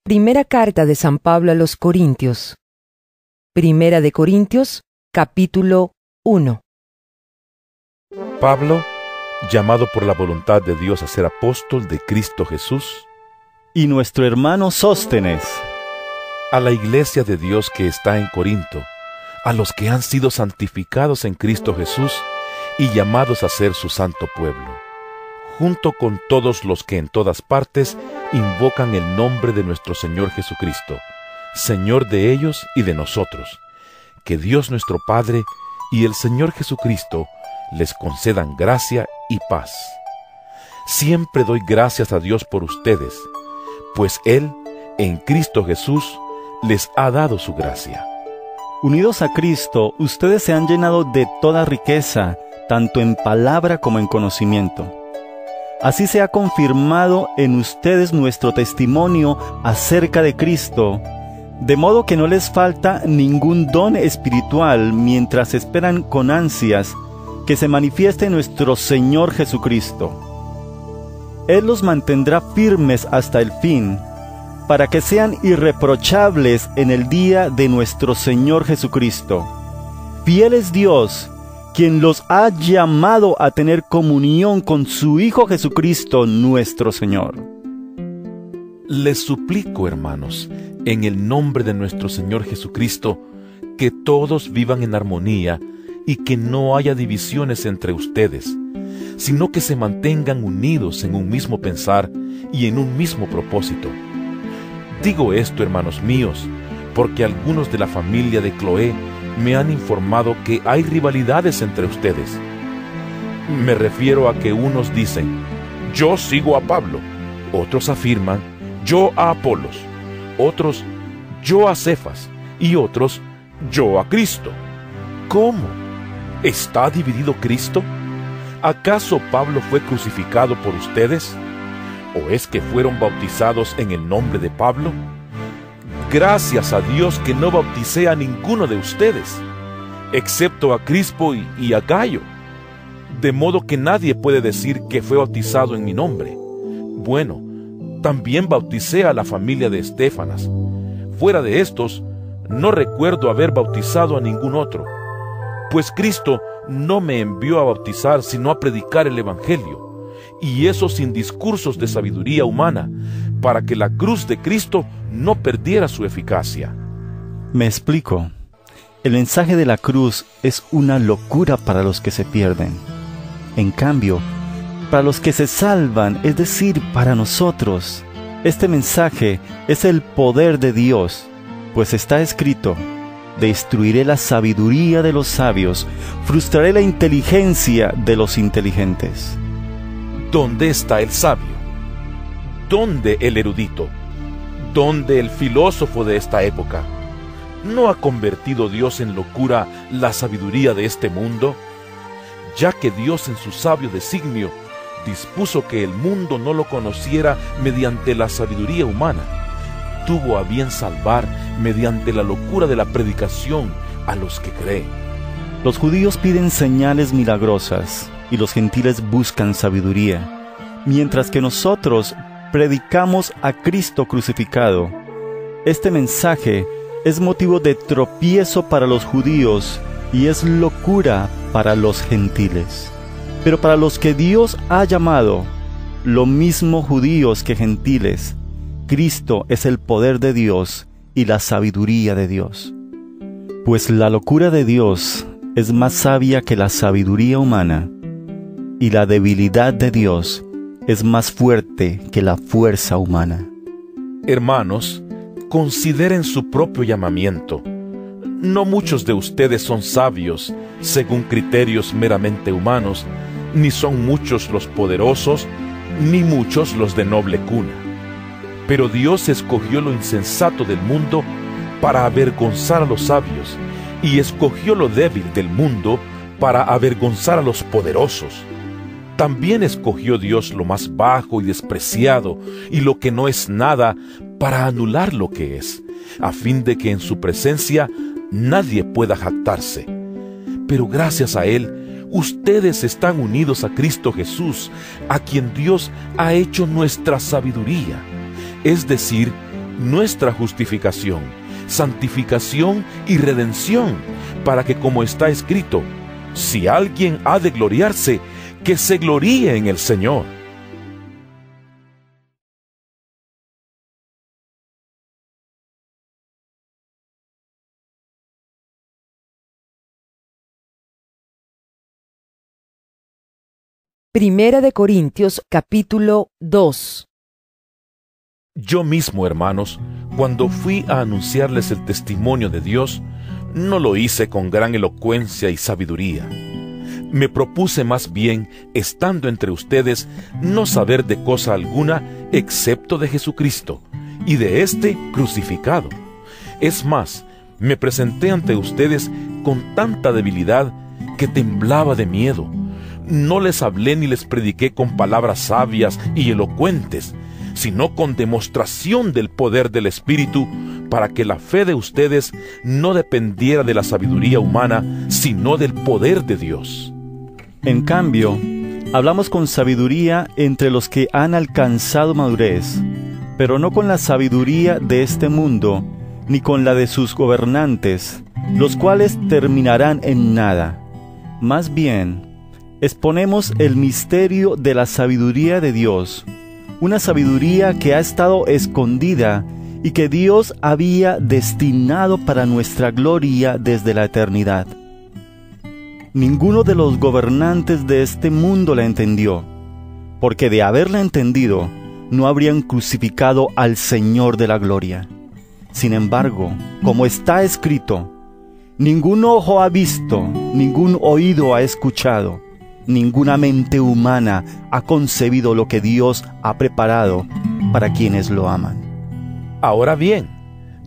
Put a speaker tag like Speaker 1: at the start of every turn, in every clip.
Speaker 1: Primera carta de San Pablo a los Corintios. Primera de Corintios, capítulo 1.
Speaker 2: Pablo, llamado por la voluntad de Dios a ser apóstol de Cristo Jesús,
Speaker 3: y nuestro hermano Sóstenes,
Speaker 2: a la iglesia de Dios que está en Corinto, a los que han sido santificados en Cristo Jesús y llamados a ser su santo pueblo, junto con todos los que en todas partes invocan el nombre de nuestro Señor Jesucristo, Señor de ellos y de nosotros. Que Dios nuestro Padre y el Señor Jesucristo les concedan gracia y paz. Siempre doy gracias a Dios por ustedes, pues Él, en Cristo Jesús, les ha dado su gracia.
Speaker 3: Unidos a Cristo, ustedes se han llenado de toda riqueza, tanto en palabra como en conocimiento. Así se ha confirmado en ustedes nuestro testimonio acerca de Cristo, de modo que no les falta ningún don espiritual mientras esperan con ansias que se manifieste nuestro Señor Jesucristo. Él los mantendrá firmes hasta el fin, para que sean irreprochables en el día de nuestro Señor Jesucristo. Fiel es Dios, quien los ha llamado a tener comunión con su Hijo Jesucristo nuestro Señor.
Speaker 2: Les suplico, hermanos, en el nombre de nuestro Señor Jesucristo, que todos vivan en armonía y que no haya divisiones entre ustedes, sino que se mantengan unidos en un mismo pensar y en un mismo propósito. Digo esto, hermanos míos, porque algunos de la familia de Cloé me han informado que hay rivalidades entre ustedes. Me refiero a que unos dicen, yo sigo a Pablo, otros afirman, yo a Apolos, otros, yo a Cefas, y otros, yo a Cristo. ¿Cómo? ¿Está dividido Cristo? ¿Acaso Pablo fue crucificado por ustedes? ¿O es que fueron bautizados en el nombre de Pablo? Gracias a Dios que no bauticé a ninguno de ustedes, excepto a Crispo y a Gayo, de modo que nadie puede decir que fue bautizado en mi nombre. Bueno, también bauticé a la familia de Estéfanas. Fuera de estos, no recuerdo haber bautizado a ningún otro, pues Cristo no me envió a bautizar sino a predicar el Evangelio, y eso sin discursos de sabiduría humana, para que la cruz de Cristo no perdiera su eficacia.
Speaker 3: Me explico. El mensaje de la cruz es una locura para los que se pierden. En cambio, para los que se salvan, es decir, para nosotros, este mensaje es el poder de Dios, pues está escrito: destruiré la sabiduría de los sabios, frustraré la inteligencia de los inteligentes.
Speaker 2: ¿Dónde está el sabio? ¿Dónde el erudito? ¿Dónde el filósofo de esta época? ¿No ha convertido Dios en locura la sabiduría de este mundo? Ya que Dios en su sabio designio dispuso que el mundo no lo conociera mediante la sabiduría humana, tuvo a bien salvar mediante la locura de la predicación a los que creen.
Speaker 3: Los judíos piden señales milagrosas y los gentiles buscan sabiduría, mientras que nosotros predicamos a Cristo crucificado. Este mensaje es motivo de tropiezo para los judíos y es locura para los gentiles. Pero para los que Dios ha llamado, lo mismo judíos que gentiles, Cristo es el poder de Dios y la sabiduría de Dios. Pues la locura de Dios es más sabia que la sabiduría humana, y la debilidad de Dios es más fuerte que la fuerza humana.
Speaker 2: Hermanos, consideren su propio llamamiento. No muchos de ustedes son sabios según criterios meramente humanos, ni son muchos los poderosos, ni muchos los de noble cuna. Pero Dios escogió lo insensato del mundo para avergonzar a los sabios, y escogió lo débil del mundo para avergonzar a los poderosos. También escogió Dios lo más bajo y despreciado, y lo que no es nada, para anular lo que es, a fin de que en su presencia nadie pueda jactarse. Pero gracias a Él, ustedes están unidos a Cristo Jesús, a quien Dios ha hecho nuestra sabiduría, es decir, nuestra justificación, santificación y redención, para que, como está escrito, si alguien ha de gloriarse, que se gloríe en el Señor.
Speaker 1: Primera de Corintios, capítulo 2.
Speaker 2: Yo mismo, hermanos, cuando fui a anunciarles el testimonio de Dios, no lo hice con gran elocuencia y sabiduría. Me propuse más bien, estando entre ustedes, no saber de cosa alguna excepto de Jesucristo y de éste crucificado. Es más, me presenté ante ustedes con tanta debilidad que temblaba de miedo. No les hablé ni les prediqué con palabras sabias y elocuentes, sino con demostración del poder del Espíritu, para que la fe de ustedes no dependiera de la sabiduría humana, sino del poder de Dios.
Speaker 3: En cambio, hablamos con sabiduría entre los que han alcanzado madurez, pero no con la sabiduría de este mundo, ni con la de sus gobernantes, los cuales terminarán en nada. Más bien, exponemos el misterio de la sabiduría de Dios, una sabiduría que ha estado escondida y que Dios había destinado para nuestra gloria desde la eternidad. Ninguno de los gobernantes de este mundo la entendió, porque de haberla entendido, no habrían crucificado al Señor de la gloria. Sin embargo, como está escrito, ningún ojo ha visto, ningún oído ha escuchado, ninguna mente humana ha concebido lo que Dios ha preparado para quienes lo aman.
Speaker 2: Ahora bien,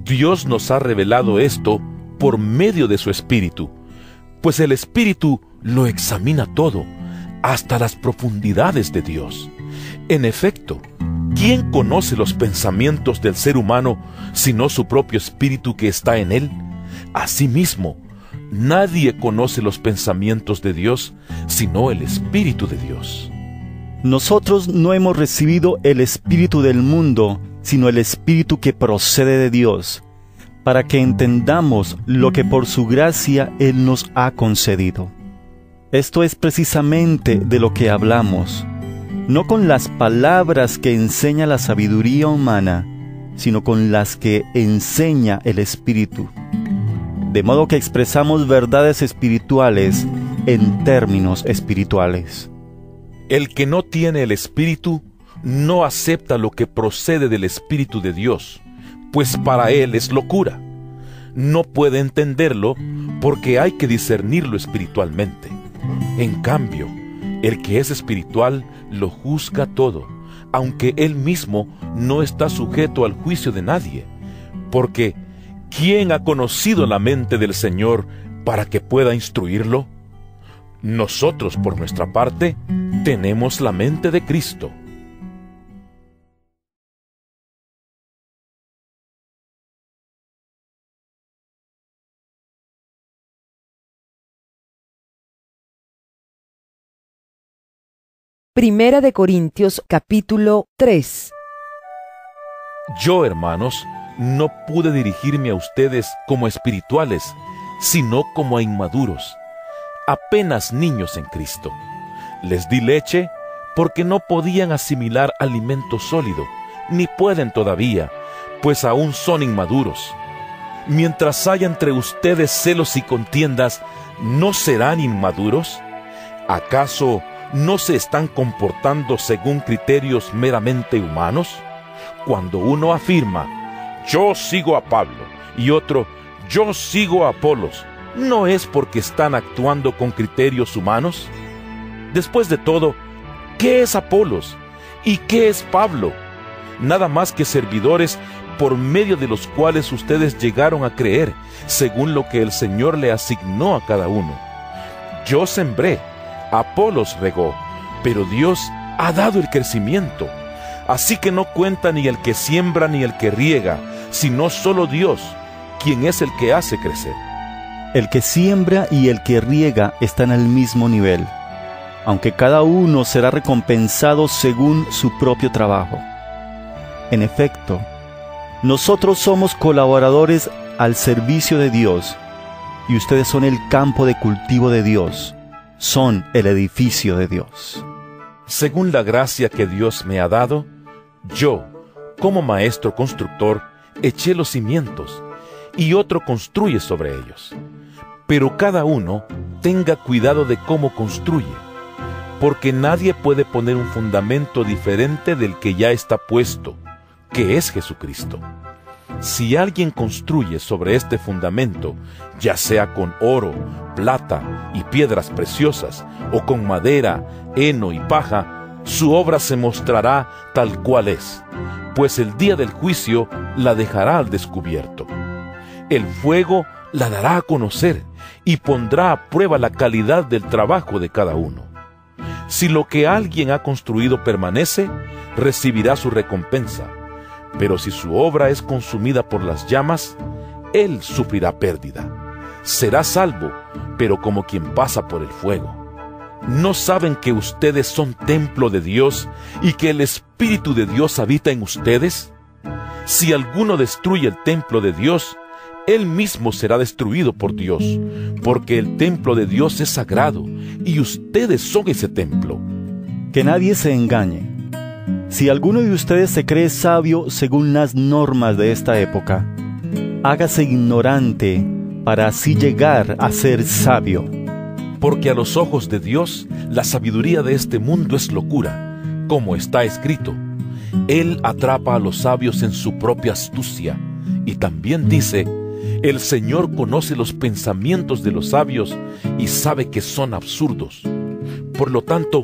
Speaker 2: Dios nos ha revelado esto por medio de su Espíritu, pues el Espíritu lo examina todo, hasta las profundidades de Dios. En efecto, ¿quién conoce los pensamientos del ser humano sino su propio espíritu que está en él? Asimismo, nadie conoce los pensamientos de Dios sino el Espíritu de Dios.
Speaker 3: Nosotros no hemos recibido el espíritu del mundo, sino el Espíritu que procede de Dios, para que entendamos lo que por su gracia Él nos ha concedido. Esto es precisamente de lo que hablamos, no con las palabras que enseña la sabiduría humana, sino con las que enseña el Espíritu. De modo que expresamos verdades espirituales en términos espirituales.
Speaker 2: El que no tiene el Espíritu no acepta lo que procede del Espíritu de Dios, pues para él es locura. No puede entenderlo porque hay que discernirlo espiritualmente. En cambio, el que es espiritual lo juzga todo, aunque él mismo no está sujeto al juicio de nadie, porque ¿quién ha conocido la mente del Señor para que pueda instruirlo? Nosotros, por nuestra parte, tenemos la mente de Cristo.
Speaker 1: Primera de Corintios, capítulo 3.
Speaker 2: Yo, hermanos, no pude dirigirme a ustedes como espirituales, sino como a inmaduros, apenas niños en Cristo. Les di leche porque no podían asimilar alimento sólido, ni pueden todavía, pues aún son inmaduros. Mientras haya entre ustedes celos y contiendas, ¿no serán inmaduros? ¿Acaso no se están comportando según criterios meramente humanos? Cuando uno afirma, yo sigo a Pablo, y otro, yo sigo a Apolos, ¿no es porque están actuando con criterios humanos? Después de todo, ¿qué es Apolos? ¿Y qué es Pablo? Nada más que servidores por medio de los cuales ustedes llegaron a creer, según lo que el Señor le asignó a cada uno. Yo sembré, Apolos regó, pero Dios ha dado el crecimiento. Así que no cuenta ni el que siembra ni el que riega, sino solo Dios, quien es el que hace crecer.
Speaker 3: El que siembra y el que riega están al mismo nivel, aunque cada uno será recompensado según su propio trabajo. En efecto, Nosotros somos colaboradores al servicio de Dios, y ustedes son el campo de cultivo de Dios, son el edificio de Dios.
Speaker 2: Según la gracia que Dios me ha dado, yo, como maestro constructor, eché los cimientos, y otro construye sobre ellos. Pero cada uno tenga cuidado de cómo construye, porque nadie puede poner un fundamento diferente del que ya está puesto, que es Jesucristo. Si alguien construye sobre este fundamento, ya sea con oro, plata y piedras preciosas, o con madera, heno y paja, su obra se mostrará tal cual es, pues el día del juicio la dejará al descubierto. El fuego la dará a conocer y pondrá a prueba la calidad del trabajo de cada uno. Si lo que alguien ha construido permanece, recibirá su recompensa. Pero si su obra es consumida por las llamas, él sufrirá pérdida. Será salvo, pero como quien pasa por el fuego. ¿No saben que ustedes son templo de Dios y que el Espíritu de Dios habita en ustedes? Si alguno destruye el templo de Dios, él mismo será destruido por Dios, porque el templo de Dios es sagrado, y ustedes son ese templo.
Speaker 3: Que nadie se engañe. Si alguno de ustedes se cree sabio según las normas de esta época, hágase ignorante para así llegar a ser sabio.
Speaker 2: Porque a los ojos de Dios, la sabiduría de este mundo es locura, como está escrito: Él atrapa a los sabios en su propia astucia. Y también dice: el Señor conoce los pensamientos de los sabios y sabe que son absurdos. Por lo tanto,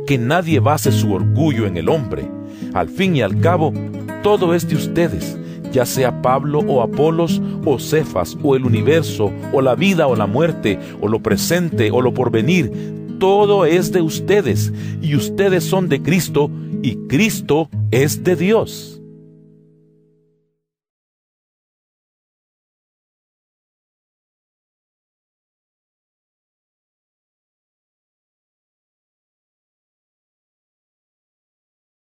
Speaker 2: que nadie base su orgullo en el hombre. Al fin y al cabo, todo es de ustedes, ya sea Pablo o Apolos o Cefas o el universo o la vida o la muerte o lo presente o lo porvenir. Todo es de ustedes, y ustedes son de Cristo, y Cristo es de Dios.